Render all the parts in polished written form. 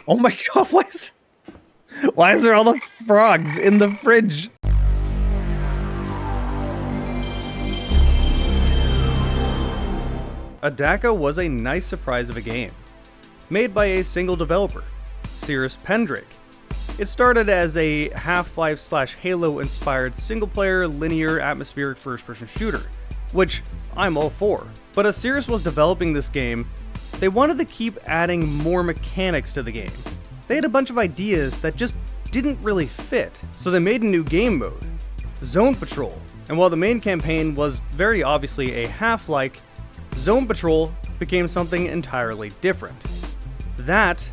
Oh my god, why is there all the frogs in the fridge? Adaka was a nice surprise of a game, made by a single developer, Cirrus Pendrake. It started as a Half-Life/Halo inspired single-player linear atmospheric first-person shooter, which I'm all for. But as Cirrus was developing this game, they wanted to keep adding more mechanics to the game. They had a bunch of ideas that just didn't really fit, so they made a new game mode, Zone Patrol. And while the main campaign was very obviously a Half-like, Zone Patrol became something entirely different. That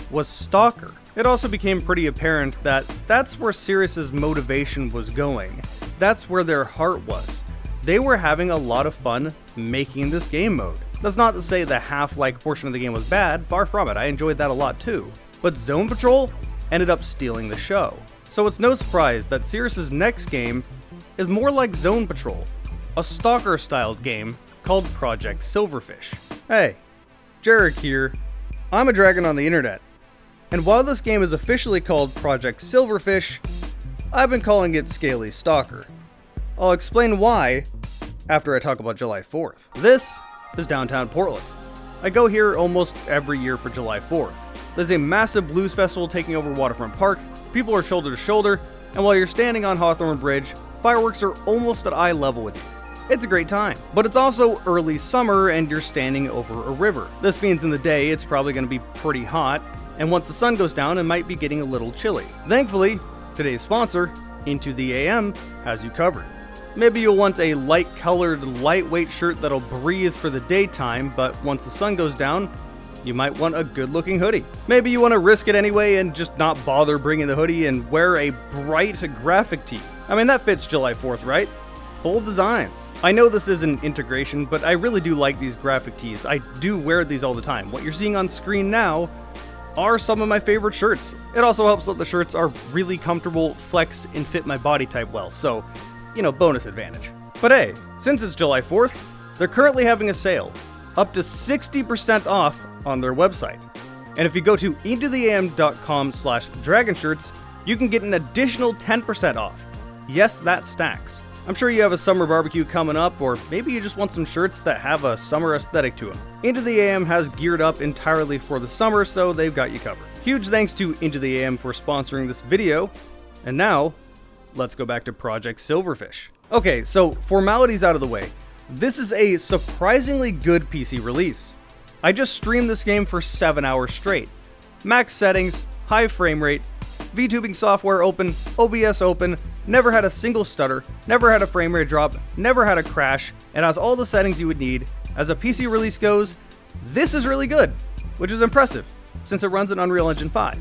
was Stalker. It also became pretty apparent that that's where Cirrus's motivation was going. That's where their heart was. They were having a lot of fun making this game mode. That's not to say the Half-like portion of the game was bad, far from it, I enjoyed that a lot too. But Zone Patrol ended up stealing the show. So it's no surprise that Cirrus's next game is more like Zone Patrol, a Stalker-styled game called Project Silverfish. Hey, Jarek here. I'm a dragon on the internet. And while this game is officially called Project Silverfish, I've been calling it Scaly Stalker. I'll explain why after I talk about July 4th. This is downtown Portland. I go here almost every year for July 4th. There's a massive blues festival taking over Waterfront Park, people are shoulder to shoulder, and while you're standing on Hawthorne Bridge, fireworks are almost at eye level with you. It's a great time. But it's also early summer and you're standing over a river. This means in the day it's probably going to be pretty hot, and once the sun goes down it might be getting a little chilly. Thankfully, today's sponsor, IntoTheAM, has you covered. Maybe you'll want a light-colored, lightweight shirt that'll breathe for the daytime, but once the sun goes down, you might want a good-looking hoodie. Maybe you want to risk it anyway and just not bother bringing the hoodie and wear a bright graphic tee. I mean, that fits July 4th, right? Bold designs. I know this isn't integration, but I really do like these graphic tees. I do wear these all the time. What you're seeing on screen now are some of my favorite shirts. It also helps that the shirts are really comfortable, flex, and fit my body type well, so, you know, bonus advantage. But hey, since it's July 4th, they're currently having a sale, up to 60% off on their website. And if you go to IntoTheAM.com/dragonshirts, you can get an additional 10% off. Yes, that stacks. I'm sure you have a summer barbecue coming up, or maybe you just want some shirts that have a summer aesthetic to them. IntoTheAM has geared up entirely for the summer, so they've got you covered. Huge thanks to IntoTheAM for sponsoring this video. And now, let's go back to Project Silverfish. Okay, so formalities out of the way. This is a surprisingly good PC release. I just streamed this game for 7 hours straight. Max settings, high frame rate, VTubing software open, OBS open, never had a single stutter, never had a frame rate drop, never had a crash, and has all the settings you would need. As a PC release goes, this is really good, which is impressive, since it runs in Unreal Engine 5.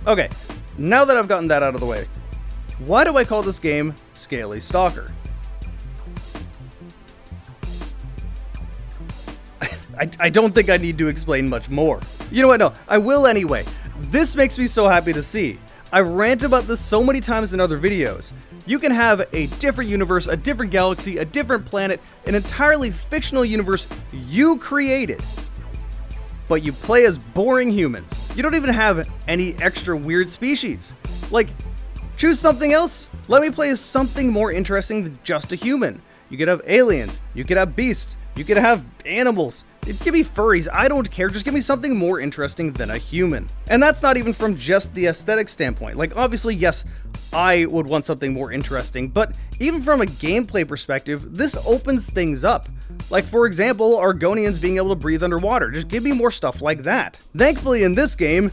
Okay, now that I've gotten that out of the way, why do I call this game Scaly Stalker? I don't think I need to explain much more. You know what, no, I will anyway. This makes me so happy to see. I've ranted about this so many times in other videos. You can have a different universe, a different galaxy, a different planet, an entirely fictional universe you created, but you play as boring humans. You don't even have any extra weird species. Like, choose something else. Let me play as something more interesting than just a human. You could have aliens, you could have beasts, you could have animals. Give me furries, I don't care, just give me something more interesting than a human. And that's not even from just the aesthetic standpoint. Like, obviously, yes, I would want something more interesting, but even from a gameplay perspective, this opens things up. Like, for example, Argonians being able to breathe underwater. Just give me more stuff like that. Thankfully, in this game,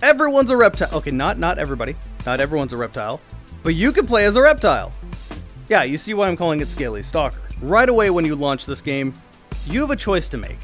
everyone's a reptile. Okay, not everybody. Not everyone's a reptile, but you can play as a reptile. Yeah, you see why I'm calling it Scaly Stalker. Right away when you launch this game, you have a choice to make.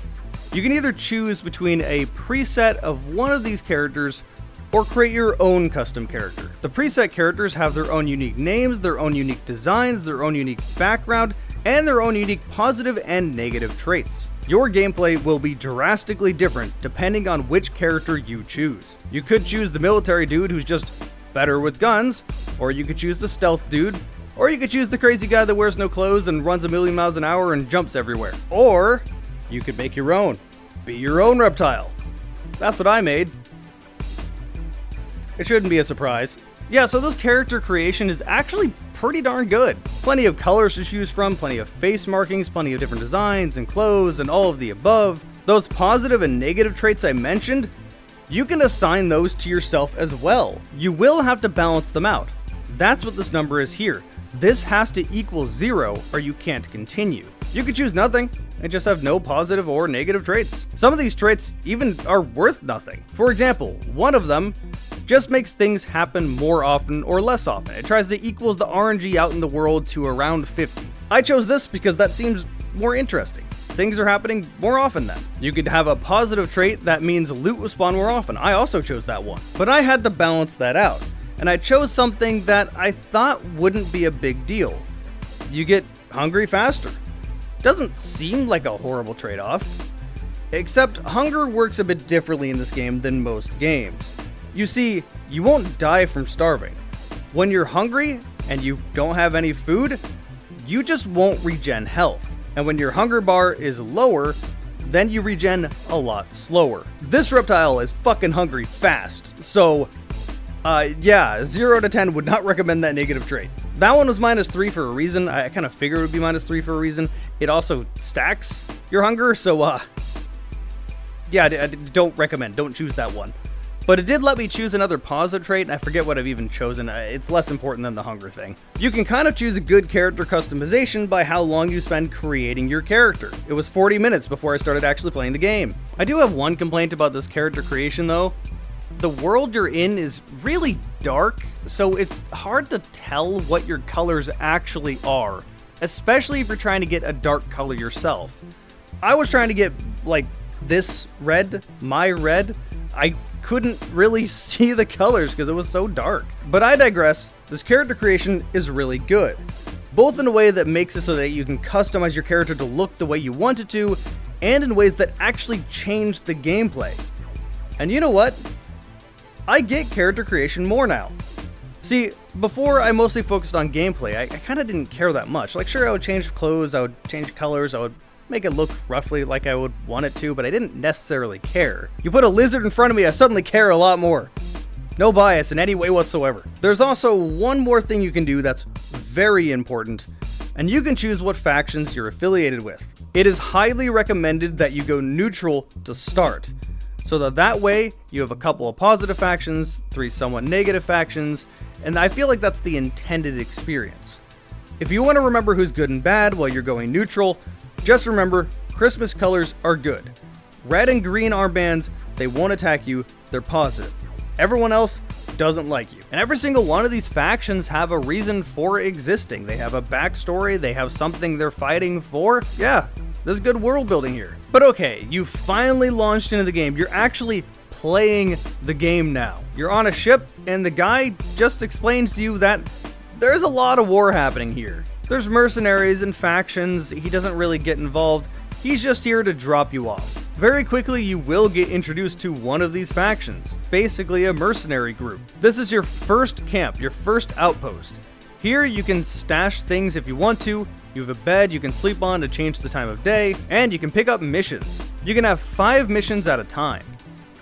You can either choose between a preset of one of these characters or create your own custom character. The preset characters have their own unique names, their own unique designs, their own unique background, and their own unique positive and negative traits. Your gameplay will be drastically different depending on which character you choose. You could choose the military dude who's just better with guns, or you could choose the stealth dude, or you could choose the crazy guy that wears no clothes and runs 1,000,000 miles an hour and jumps everywhere. Or you could make your own. Be your own reptile. That's what I made. It shouldn't be a surprise. Yeah, so this character creation is actually pretty darn good. Plenty of colors to choose from, plenty of face markings, plenty of different designs and clothes and all of the above. Those positive and negative traits I mentioned, you can assign those to yourself as well. You will have to balance them out. That's what this number is here. This has to equal 0 or you can't continue. You could choose nothing and just have no positive or negative traits. Some of these traits even are worth nothing. For example, one of them just makes things happen more often or less often. It tries to equals the RNG out in the world to around 50. I chose this because that seems more interesting. Things are happening more often then. You could have a positive trait that means loot will spawn more often. I also chose that one. But I had to balance that out. And I chose something that I thought wouldn't be a big deal. You get hungry faster. Doesn't seem like a horrible trade-off. Except hunger works a bit differently in this game than most games. You see, you won't die from starving. When you're hungry and you don't have any food, you just won't regen health. And when your hunger bar is lower, then you regen a lot slower. This reptile is fucking hungry fast, so yeah, 0 to 10 would not recommend that negative trait. That one was -3 for a reason. I kind of figured it would be -3 for a reason. It also stacks your hunger, so yeah, I don't recommend, don't choose that one. But it did let me choose another positive trait, and I forget what I've even chosen. It's less important than the hunger thing. You can kind of choose a good character customization by how long you spend creating your character. It was 40 minutes before I started actually playing the game. I do have one complaint about this character creation though. The world you're in is really dark, so it's hard to tell what your colors actually are, especially if you're trying to get a dark color yourself. I was trying to get like this red, my red. I couldn't really see the colors because it was so dark. But I digress. This character creation is really good, both in a way that makes it so that you can customize your character to look the way you want it to, and in ways that actually change the gameplay. And you know what? I get character creation more now. See, before I mostly focused on gameplay, I kind of didn't care that much. Like, sure, I would change clothes, I would change colors, I would make it look roughly like I would want it to, but I didn't necessarily care. You put a lizard in front of me, I suddenly care a lot more. No bias in any way whatsoever. There's also one more thing you can do that's very important, and you can choose what factions you're affiliated with. It is highly recommended that you go neutral to start, so that way you have a couple of positive factions, 3 somewhat negative factions, and I feel like that's the intended experience. If you want to remember who's good and bad while you're going neutral, just remember, Christmas colors are good. Red and green armbands, they won't attack you, they're positive. Everyone else doesn't like you. And every single one of these factions have a reason for existing. They have a backstory, they have something they're fighting for. Yeah, there's good world building here. But okay, you finally launched into the game. You're actually playing the game now. You're on a ship, and the guy just explains to you that there's a lot of war happening here. There's mercenaries and factions. He doesn't really get involved. He's just here to drop you off. Very quickly, you will get introduced to one of these factions, basically a mercenary group. This is your first camp, your first outpost. Here, you can stash things if you want to. You have a bed you can sleep on to change the time of day, and you can pick up missions. You can have 5 missions at a time.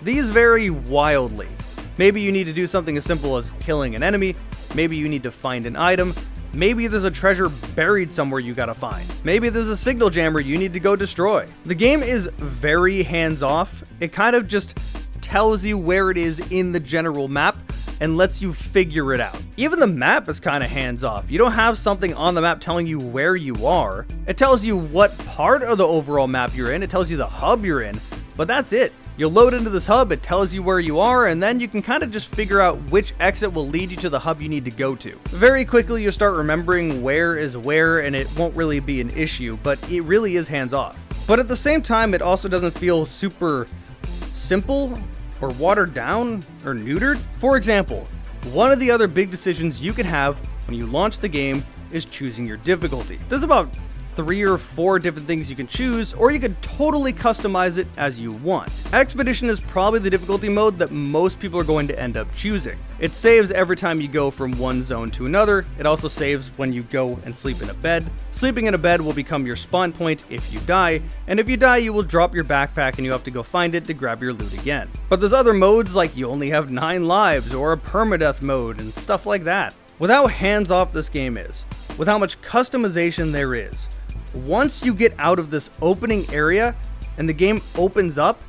These vary wildly. Maybe you need to do something as simple as killing an enemy. Maybe you need to find an item. Maybe there's a treasure buried somewhere you gotta find. Maybe there's a signal jammer you need to go destroy. The game is very hands-off. It kind of just tells you where it is in the general map and lets you figure it out. Even the map is kind of hands-off. You don't have something on the map telling you where you are. It tells you what part of the overall map you're in. It tells you the hub you're in, but that's it. You'll load into this hub, it tells you where you are, and then you can kind of just figure out which exit will lead you to the hub you need to go to. Very quickly, you'll start remembering where is where, and it won't really be an issue, but it really is hands-off. But at the same time, it also doesn't feel super simple, or watered down, or neutered. For example, one of the other big decisions you can have when you launch the game is choosing your difficulty. There's about 3 or 4 different things you can choose, or you can totally customize it as you want. Expedition is probably the difficulty mode that most people are going to end up choosing. It saves every time you go from one zone to another. It also saves when you go and sleep in a bed. Sleeping in a bed will become your spawn point if you die, and if you die you will drop your backpack and you have to go find it to grab your loot again. But there's other modes like you only have 9 lives or a permadeath mode and stuff like that. With how hands-off this game is, with how much customization there is, once you get out of this opening area and the game opens up,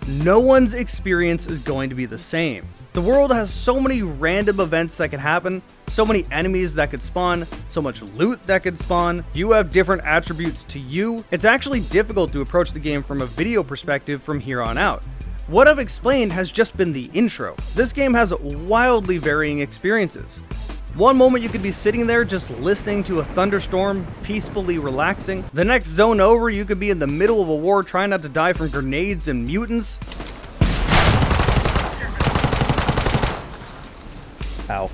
no one's experience is going to be the same. The world has so many random events that can happen, so many enemies that could spawn, so much loot that could spawn. You have different attributes to you. It's actually difficult to approach the game from a video perspective from here on out. What I've explained has just been the intro. This game has wildly varying experiences. One moment you could be sitting there just listening to a thunderstorm, peacefully relaxing. The next zone over, you could be in the middle of a war trying not to die from grenades and mutants. Ow.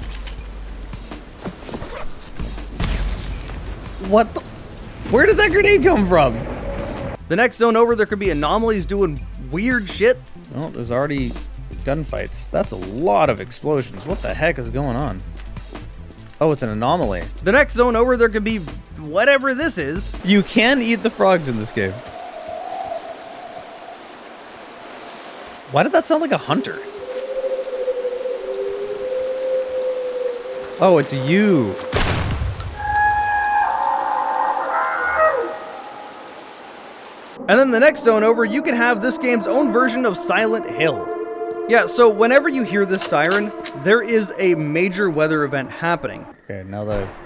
What the? Where did that grenade come from? The next zone over, there could be anomalies doing weird shit. Oh, there's already gunfights. That's a lot of explosions. What the heck is going on? Oh, it's an anomaly. The next zone over, there could be whatever this is. You can eat the frogs in this game. Why did that sound like a hunter? Oh, it's you. And then the next zone over, you can have this game's own version of Silent Hill. Yeah, so whenever you hear this siren, there is a major weather event happening. Okay, now that I've...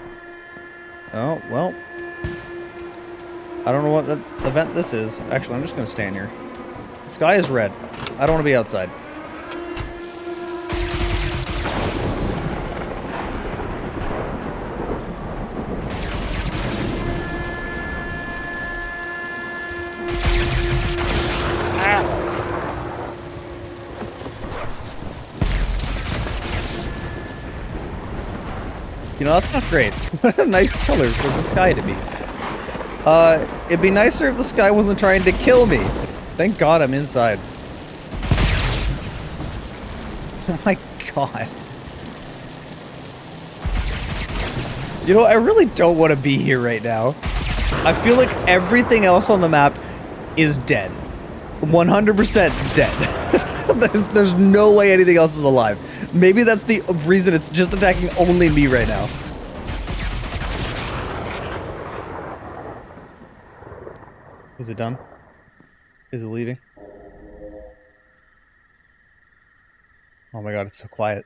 Oh, well. I don't know what the event this is. Actually, I'm just going to stand here. The sky is red. I don't want to be outside. You know, that's not great. What a nice color for the sky to be. It'd be nicer if the sky wasn't trying to kill me. Thank God I'm inside. Oh my God. You know, I really don't want to be here right now. I feel like everything else on the map is dead. 100% dead. There's no way anything else is alive. Maybe that's the reason it's just attacking only me right now. Is it done? Is it leaving? Oh my God, it's so quiet.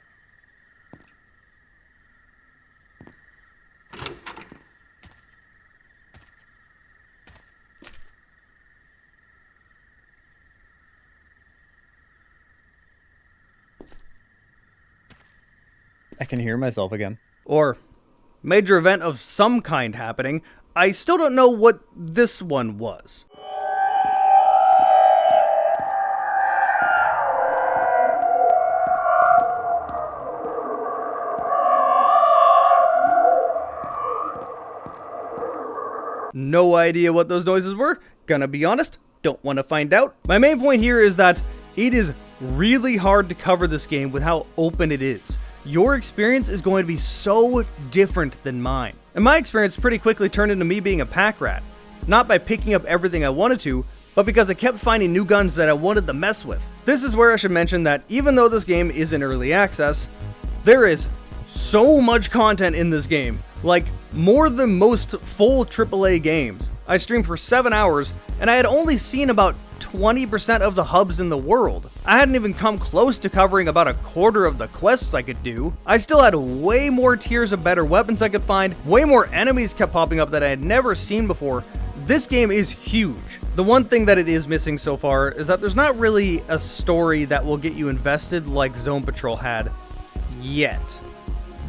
I can hear myself again. Or major event of some kind happening. I still don't know what this one was. No idea what those noises were. Gonna be honest, don't want to find out. My main point here is that it is really hard to cover this game with how open it is. Your experience is going to be so different than mine. And my experience pretty quickly turned into me being a pack rat. Not by picking up everything I wanted to, but because I kept finding new guns that I wanted to mess with. This is where I should mention that even though this game is in early access, there is so much content in this game, like more than most full AAA games. I streamed for 7 hours and I had only seen about 20% of the hubs in the world. I hadn't even come close to covering about a quarter of the quests I could do. I still had way more tiers of better weapons I could find, way more enemies kept popping up that I had never seen before. This game is huge. The one thing that it is missing so far is that there's not really a story that will get you invested like Zone Patrol had yet.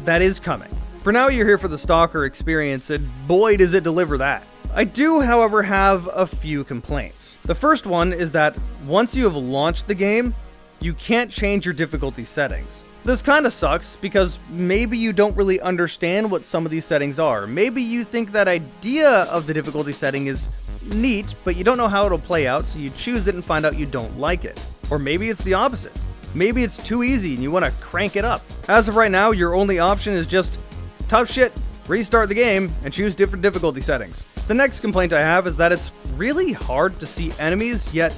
That is coming. For now, you're here for the Stalker experience, and boy does it deliver that. I do, however, have a few complaints. The first one is that once you have launched the game, you can't change your difficulty settings. This kinda sucks because maybe you don't really understand what some of these settings are. Maybe you think that idea of the difficulty setting is neat, but you don't know how it'll play out, so you choose it and find out you don't like it. Or maybe it's the opposite. Maybe it's too easy and you want to crank it up. As of right now, your only option is just tough shit, restart the game, and choose different difficulty settings. The next complaint I have is that it's really hard to see enemies, yet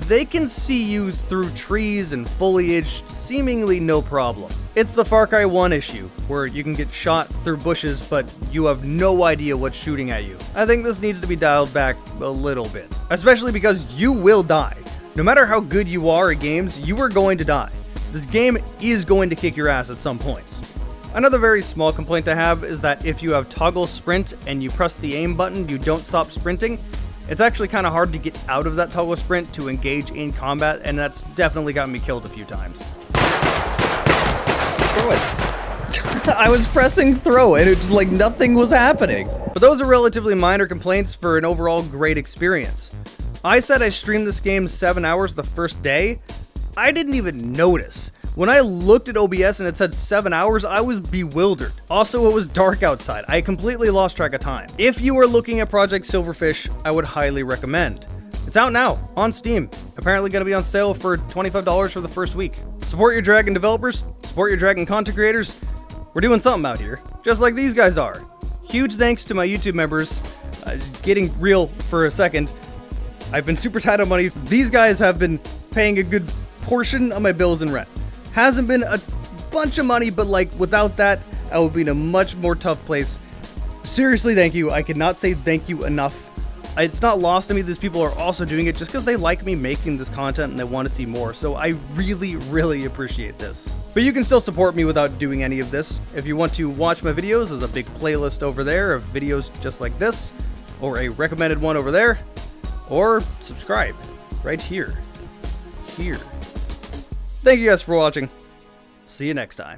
they can see you through trees and foliage seemingly no problem. It's the Far Cry 1 issue, where you can get shot through bushes but you have no idea what's shooting at you. I think this needs to be dialed back a little bit, especially because you will die. No matter how good you are at games, you are going to die. This game is going to kick your ass at some points. Another very small complaint I have is that if you have toggle sprint and you press the aim button, you don't stop sprinting. It's actually kind of hard to get out of that toggle sprint to engage in combat, and that's definitely gotten me killed a few times. Throw it. I was pressing throw and it's like nothing was happening. But those are relatively minor complaints for an overall great experience. I said I streamed this game 7 hours the first day. I didn't even notice. When I looked at OBS and it said 7 hours, I was bewildered. Also, it was dark outside. I completely lost track of time. If you are looking at Project Silverfish, I would highly recommend. It's out now, on Steam. Apparently gonna be on sale for $25 for the first week. Support your Dragon developers, support your Dragon content creators. We're doing something out here, just like these guys are. Huge thanks to my YouTube members. Just getting real for a second. I've been super tight on money. These guys have been paying a good portion of my bills and rent. Hasn't been a bunch of money, but like without that, I would be in a much more tough place. Seriously, thank you. I cannot say thank you enough. It's not lost to me these people are also doing it just because they like me making this content and they want to see more. So I really, really appreciate this. But you can still support me without doing any of this. If you want to watch my videos, there's a big playlist over there of videos just like this, or a recommended one over there, or subscribe right here. Thank you guys for watching. See you next time.